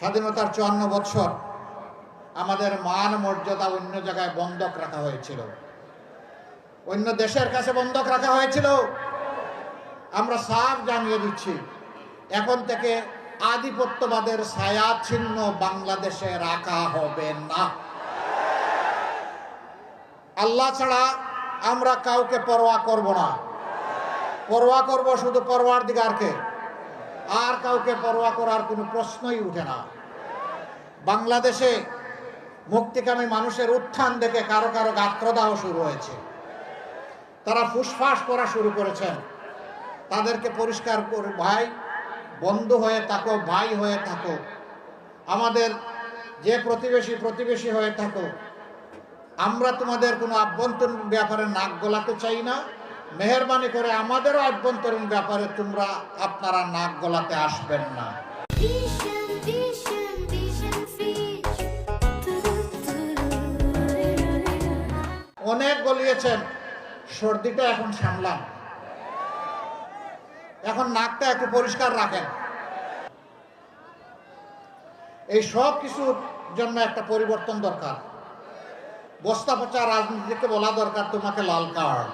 স্বাধীনতার 54 বছর আমাদের মান মর্যাদা অন্য জায়গায় বন্ধক রাখা হয়েছিল, অন্য দেশের কাছে বন্ধক রাখা হয়েছিল। আমরা সাফ জানিয়ে দিচ্ছি, এখন থেকে আধিপত্যবাদের ছায়া চিহ্ন বাংলাদেশে রাখা হবে না। আল্লাহ ছাড়া আমরা কাউকে পরোয়া করব না। পরোয়া করব শুধু পরওয়ারদিগারকে, আর কাউকে পরোয়া করার কোনো প্রশ্নই উঠে না। বাংলাদেশে মুক্তিকামী মানুষের উত্থান দেখে কারো কারো গাত্রদাহ শুরু হয়েছে, তারা ফুসফাস করা শুরু করেছেন। তাদেরকে পরিষ্কার করে, ভাই বন্ধু হয়ে থাকো, ভাই হয়ে থাকো, আমাদের যে প্রতিবেশী হয়ে থাকো, আমরা তোমাদের কোনো আভ্যন্তরীণ ব্যাপারে নাক গলাতে চাই না। মেহেরবানি করে আমাদেরও আভ্যন্তরীণ ব্যাপারে আপনারা নাক গলাতে আসবেন না। অনেক গলিয়েছেন, সর্দিটা এখন সামলান, এখন নাকটা একটু পরিষ্কার রাখেন। এই সব কিছুর জন্য একটা পরিবর্তন দরকার। বস্তা পচা রাজনীতিকে বলা দরকার তোমাকে লাল কার্ড।